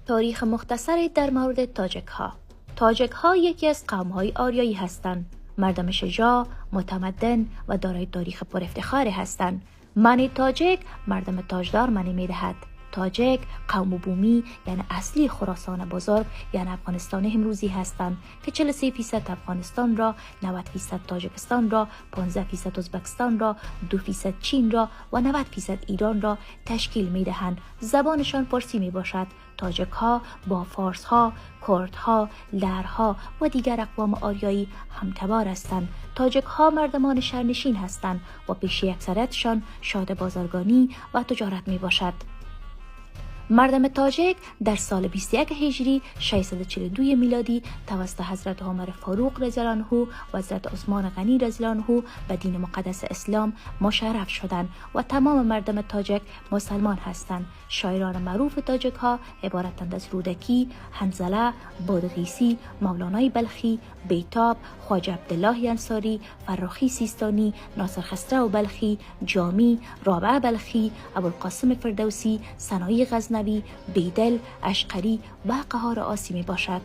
تاریخ مختصری در مورد تاجک ها. تاجک ها یکی از قوم های آریایی هستند. مردم شجاع، متمدن و دارای تاریخ پر افتخار هستند. معنی تاجک مردم تاجدار معنی می دهد. تاجک قوم بومی یعنی اصلی خراسان بزرگ یعنی افغانستان امروزی هستند که 43% افغانستان را، 90% تاجکستان را، 15% ازبکستان را، 2% چین را و 90% ایران را تشکیل می دهند. زبانشان فارسی می باشد. تاجک ها با فارس ها، کرد ها، لرها و دیگر اقوام آریایی همتبار هستند. تاجک ها مردمان شهرنشین هستند و پیشی اکثریتشان شاد بازرگانی و تجارت می باشد. مردم تاجک در سال 21 هجری 642 میلادی توسط حضرت عمر فاروق رضی الله عنه و حضرت عثمان غنی رضی الله عنه به دین مقدس اسلام مشرف شدند و تمام مردم تاجک مسلمان هستند. شاعران معروف تاجک ها عبارتند از رودکی، حنظله، بادغیسی، مولانای بلخی، بیتاب، خواجه عبدالله انصاری، فراخی سیستانی، ناصر خسرو بلخی، جامی، رابعه بلخی، ابوالقاسم فردوسی، سنایی غزنوی، بیدل، اشقری و قهار آسی می باشد.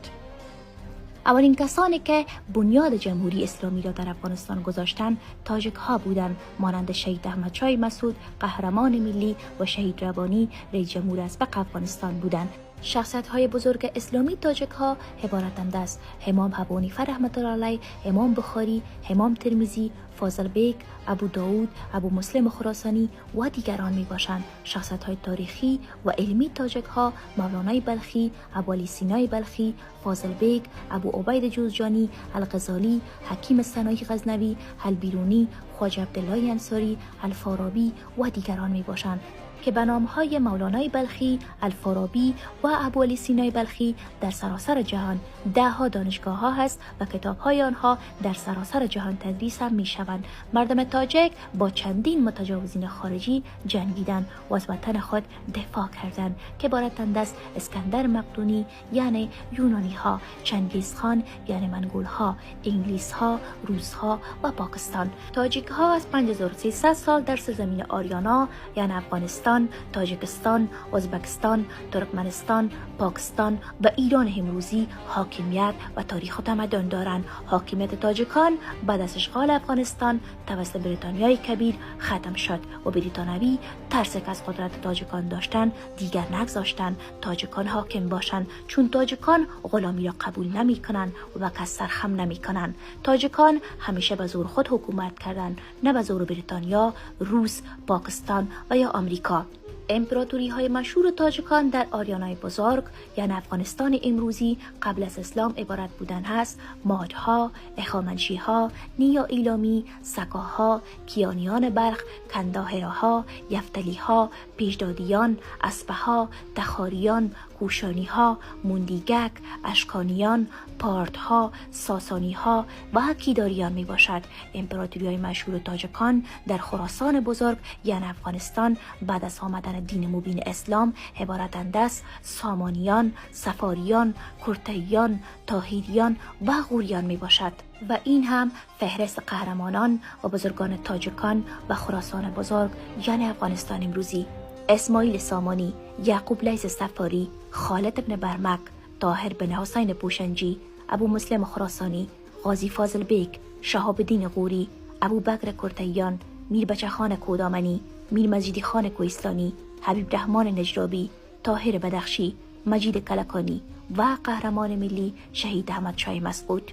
اولین کسانی که بنیاد جمهوری اسلامی را در افغانستان گذاشتند تاجک ها بودند، مانند شهید احمد شاه مسعود قهرمان ملی و شهید ربانی رئیس جمهور اسبق افغانستان بودند. شخصیت های بزرگ اسلامی تاجک ها عبارتند از امام ابو حنیفه رحمت الله علیه، امام بخاری، امام ترمذی، فاضل بیگ، ابو داود، ابو مسلم خراسانی و دیگران می باشند. شخصیت های تاریخی و علمی تاجک ها مولانای بلخی، ابو علی سینای بلخی، فاضل بیگ، ابو عبید جوزجانی، الغزالی، حکیم سنایی غزنوی، البیرونی، خواجه عبدالله انصاری، الفارابی و دیگران می باشند که به نام‌های مولانای بلخی، الفارابی و ابو علی سینای بلخی در سراسر جهان 10 دانشگاه‌ها هست و کتاب‌های آنها در سراسر جهان تدریس هم می‌شوند. مردم تاجک با چندین متجاوزین خارجی جنگیدند و از وطن خود دفاع کردند که عبارتند از اسکندر مقدونی یعنی یونانی‌ها، چنگیزخان یعنی منگول‌ها، انگلیس‌ها، روس‌ها و پاکستان. تاجیک‌ها از 5300 سال در سرزمین آریانا یعنی افغانستان، تاجکستان، ازبکستان، ترکمنستان، پاکستان و ایران امروزی حاکمیت و تاریخ و تمدن دارند. حاکمیت تاجکان بعد از اشغال افغانستان توسط بریتانیای کبیر ختم شد و بریتانوی ترس که از قدرت تاجکان داشتن دیگر نگذاشتند تاجکان حاکم باشند، چون تاجکان غلامی را قبول نمی کنند و کس سرخم نمی کنند. تاجکان همیشه به زور خود حکومت کردند، نه به زور بریتانیا، روس، پاکستان و یا آمریکا. امپراتوری های مشهور تاجکان در آریانای بزرگ یعنی افغانستان امروزی قبل از اسلام عبارت بودن هست: مادها، اخامنشیها، نیا ایلامی، سکاها، کیانیان بلخ، کنداهراها، یفتلیها، پیشدادیان، اسپها، تخاریان، کوشانیها، موندیگک، اشکانیان، پارتها، ساسانیها و کیداریان می باشد. امپراتوری های مشهور تاجکان در خراسان بزرگ یعنی افغانستان بعد از آمدن دین مبین اسلام عبارتند از سامانیان، سفاریان، کرتیان، تاهیریان و غوریان می باشد. و این هم فهرست قهرمانان و بزرگان تاجکان و خراسان بزرگ یعنی افغانستان امروزی: اسماعیل سامانی، یعقوب لیث صفاری، خالد ابن برمک، طاهر بن حسین پوشنجی، ابو مسلم خراسانی، غازی فاضل بیگ، شهاب الدین غوری، ابو بکر کرتیان، میر بچه خان کودامنی، میر مجیدی خان کوهستانی، حبیب رحمان نجرابی، طاهر بدخشی، مجید کلکانی و قهرمان ملی شهید احمد شاه مسعود.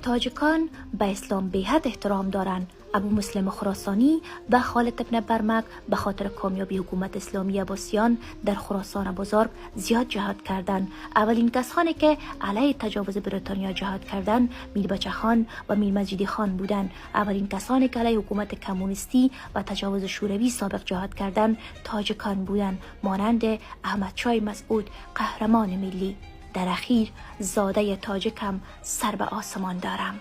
تاجکان به اسلام بی‌حد احترام دارند. ابو مسلم خراسانی و خالد ابن برمک به خاطر کامیابی حکومت اسلامی عباسیان در خراسان بزرگ زیاد جهاد کردند. اولین کسانی که علیه تجاوز بریتانیا جهاد کردند میر بچه خان و میر مجیدی خان بودند. اولین کسانی که علیه حکومت کمونیستی و تجاوز شوروی سابق جهاد کردند تاجکان بودند، مانند احمد شاه مسعود قهرمان ملی. در اخیر زاده تاجکم سر به آسمان دارم.